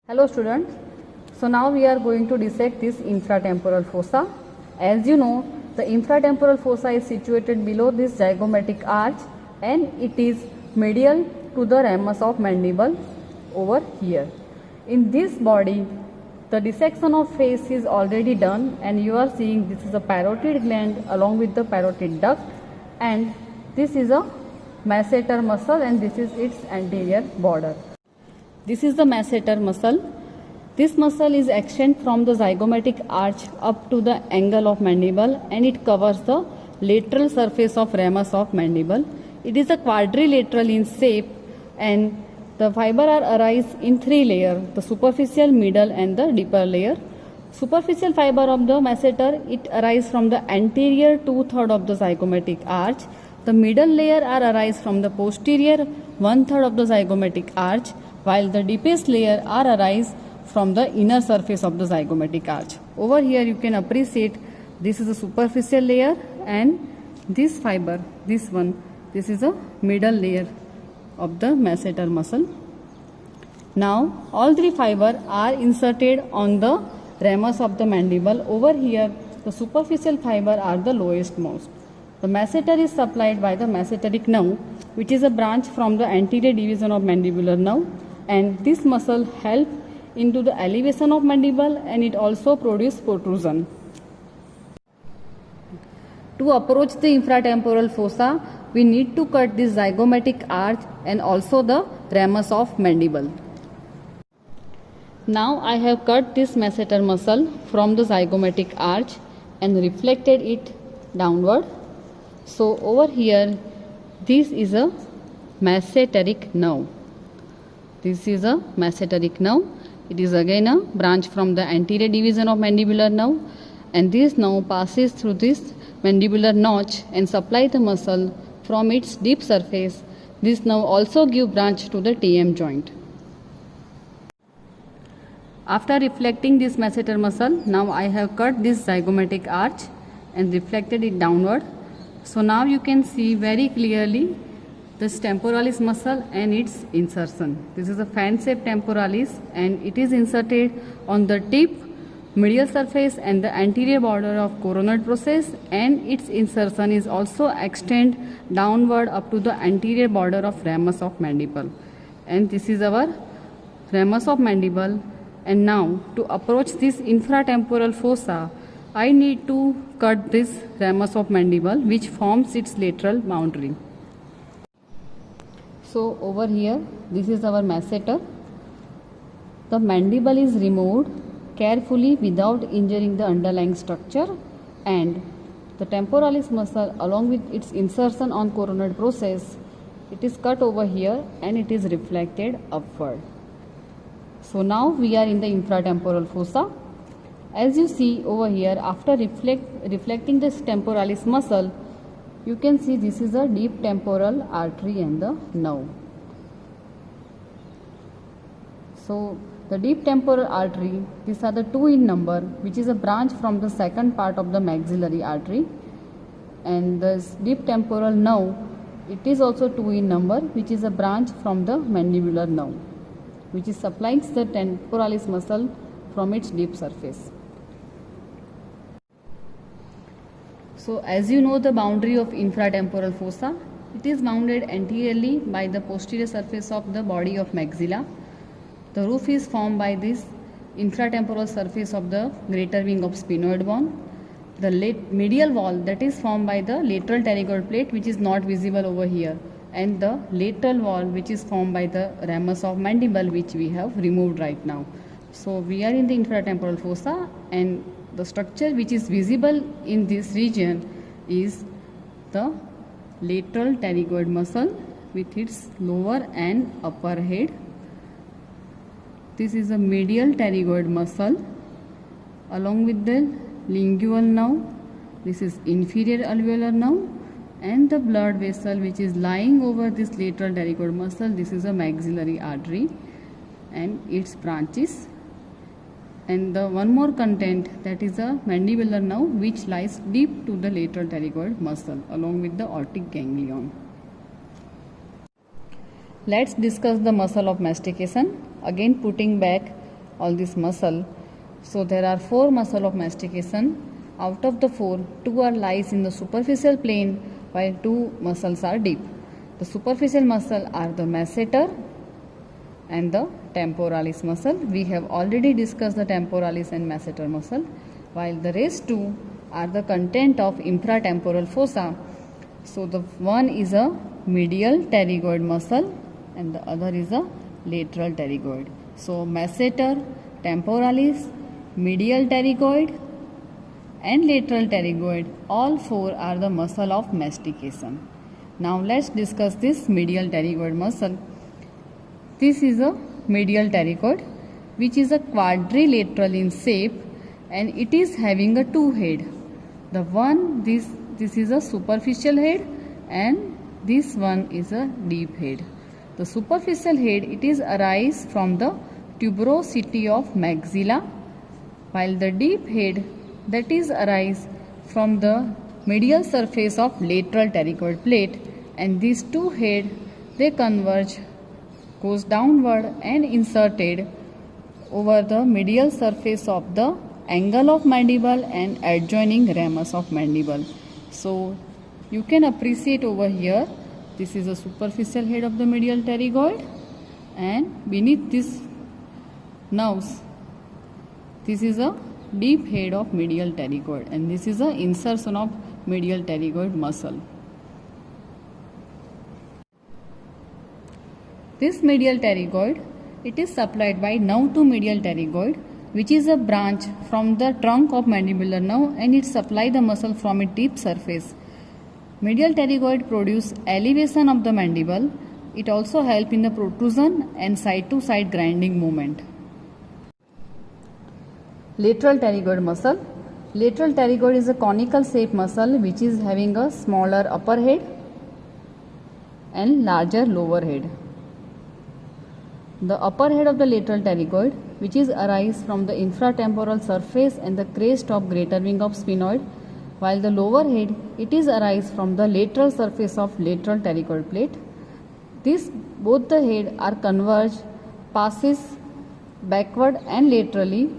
Hello students, so now we are going to dissect this infratemporal fossa. As you know, the infratemporal fossa is situated below this zygomatic arch and it is medial to the ramus of mandible over here. In this body, the dissection of face is already done and you are seeing this is a parotid gland along with the parotid duct, and this is a masseter muscle and this is its anterior border. This is the masseter muscle. This muscle is extended from the zygomatic arch up to the angle of mandible and it covers the lateral surface of ramus of mandible. It is a quadrilateral in shape and the fiber arise in three layers: the superficial, middle and the deeper layer. Superficial fiber of the masseter, it arises from the anterior 2/3 of the zygomatic arch. The middle layer arise from the posterior 1/3 of the zygomatic arch, while the deepest layer arise from the inner surface of the zygomatic arch. Over here you can appreciate this is a superficial layer and this fiber, this is a middle layer of the masseter muscle. Now all three fibers are inserted on the ramus of the mandible. Over here the superficial fiber are the lowest most. The masseter is supplied by the masseteric nerve, which is a branch from the anterior division of mandibular nerve, and this muscle helps into the elevation of mandible and it also produces protrusion. To approach the infratemporal fossa, we need to cut this zygomatic arch and also the ramus of mandible. Now I have cut this masseter muscle from the zygomatic arch and reflected it downward. So over here, this is a masseteric nerve. This is a masseteric nerve. It is again a branch from the anterior division of mandibular nerve, and this nerve passes through this mandibular notch and supply the muscle from its deep surface. This nerve also give branch to the TM joint. After reflecting this masseter muscle, now I have cut this zygomatic arch and reflected it downward. So now you can see very clearly this temporalis muscle and its insertion. This is a fan shape temporalis and it is inserted on the tip, medial surface and the anterior border of coronoid process, and its insertion is also extend downward up to the anterior border of ramus of mandible. And this is our ramus of mandible. And now to approach this infratemporal fossa, I need to cut this ramus of mandible which forms its lateral boundary. So over here, this is our masseter. The mandible is removed carefully without injuring the underlying structure, and the temporalis muscle along with its insertion on coronoid process, it is cut over here and it is reflected upward. So now we are in the infratemporal fossa. As you see over here, after reflecting this temporalis muscle, you can see this is a deep temporal artery and the nerve. So the deep temporal artery, these are the 2 in number, which is a branch from the second part of the maxillary artery, and this deep temporal nerve, it is also 2 in number, which is a branch from the mandibular nerve, which is supplying the temporalis muscle from its deep surface. So as you know the boundary of infratemporal fossa, it is bounded anteriorly by the posterior surface of the body of maxilla. The roof is formed by this infratemporal surface of the greater wing of sphenoid bone. The medial wall, that is formed by the lateral pterygoid plate, which is not visible over here, and the lateral wall, which is formed by the ramus of mandible, which we have removed right now. So we are in the infratemporal fossa, and the structure which is visible in this region is the lateral pterygoid muscle with its lower and upper head. This is a medial pterygoid muscle along with the lingual nerve. This is inferior alveolar nerve, and the blood vessel which is lying over this lateral pterygoid muscle, this is a maxillary artery and its branches. And the one more content, that is a mandibular nerve which lies deep to the lateral pterygoid muscle along with the aortic ganglion. Let's discuss the muscle of mastication. Again putting back all this muscle. So there are 4 muscle of mastication. Out of the 4, 2 are lies in the superficial plane while 2 muscles are deep. The superficial muscle are the masseter and the temporalis muscle. We have already discussed the temporalis and masseter muscle, while the rest 2 are the content of infratemporal fossa. So the one is a medial pterygoid muscle and the other is a lateral pterygoid. So masseter, temporalis, medial pterygoid and lateral pterygoid, all 4 are the muscle of mastication. Now let's discuss this medial pterygoid muscle. This is a medial pterygoid which is a quadrilateral in shape and it is having a 2 head. The one, this is a superficial head and this one is a deep head. The superficial head, it is arise from the tuberosity of maxilla, while the deep head, that is arise from the medial surface of lateral pterygoid plate, and these 2 head, they converge, goes downward and inserted over the medial surface of the angle of mandible and adjoining ramus of mandible. So you can appreciate over here, this is a superficial head of the medial pterygoid and beneath this nerves, this is a deep head of medial pterygoid and this is a insertion of medial pterygoid muscle. This medial pterygoid, it is supplied by nerve to medial pterygoid, which is a branch from the trunk of mandibular nerve and it supply the muscle from its deep surface. Medial pterygoid produce elevation of the mandible. It also help in the protrusion and side to side grinding movement. Lateral pterygoid muscle. Lateral pterygoid is a conical shape muscle which is having a smaller upper head and larger lower head. The upper head of the lateral pterygoid, which is arise from the infratemporal surface and the crest of greater wing of sphenoid, while the lower head, it is arise from the lateral surface of lateral pterygoid plate. This both the head are converged, passes backward and laterally,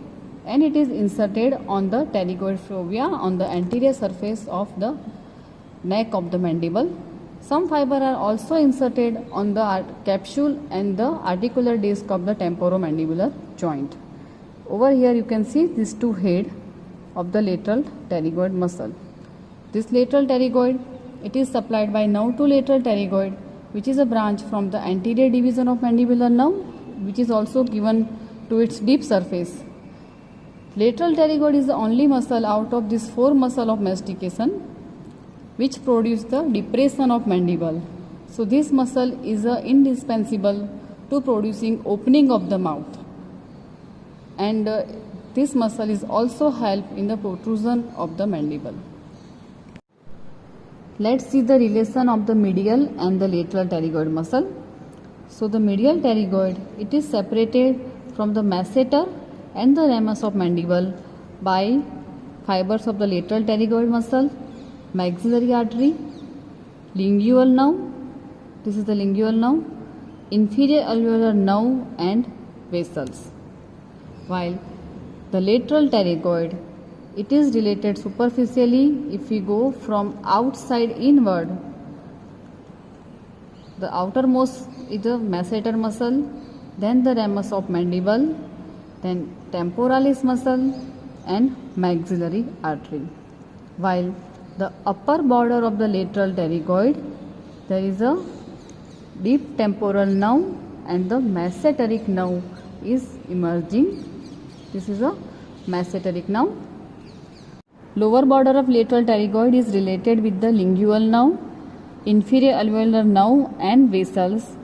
and it is inserted on the pterygoid fovea on the anterior surface of the neck of the mandible. Some fiber are also inserted on the capsule and the articular disc of the temporomandibular joint. Over here you can see these 2 head of the lateral pterygoid muscle. This lateral pterygoid, it is supplied by nerve to lateral pterygoid, which is a branch from the anterior division of mandibular nerve, which is also given to its deep surface. Lateral pterygoid is the only muscle out of these 4 muscle of mastication which produce the depression of mandible. So this muscle is indispensable to producing opening of the mouth, and this muscle is also help in the protrusion of the mandible. Let's see the relation of the medial and the lateral pterygoid muscle. So the medial pterygoid, it is separated from the masseter and the ramus of mandible by fibers of the lateral pterygoid muscle, maxillary artery, lingual nerve, this is the lingual nerve, inferior alveolar nerve and vessels. While the lateral pterygoid, it is related superficially. If we go from outside inward, the outermost is the masseter muscle, then the ramus of mandible, then temporalis muscle and maxillary artery. While the upper border of the lateral pterygoid, there is a deep temporal nerve and the masseteric nerve is emerging. This is a masseteric nerve. Lower border of lateral pterygoid is related with the lingual nerve, inferior alveolar nerve and vessels,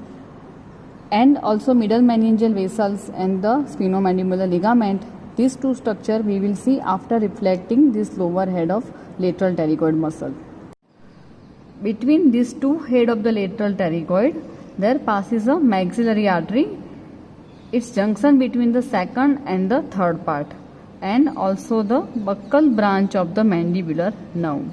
and also middle meningeal vessels and the sphenomandibular ligament. These 2 structure we will see after reflecting this lower head of lateral pterygoid muscle. Between these 2 head of the lateral pterygoid, there passes a maxillary artery. Its junction between the second and the third part, and also the buccal branch of the mandibular nerve.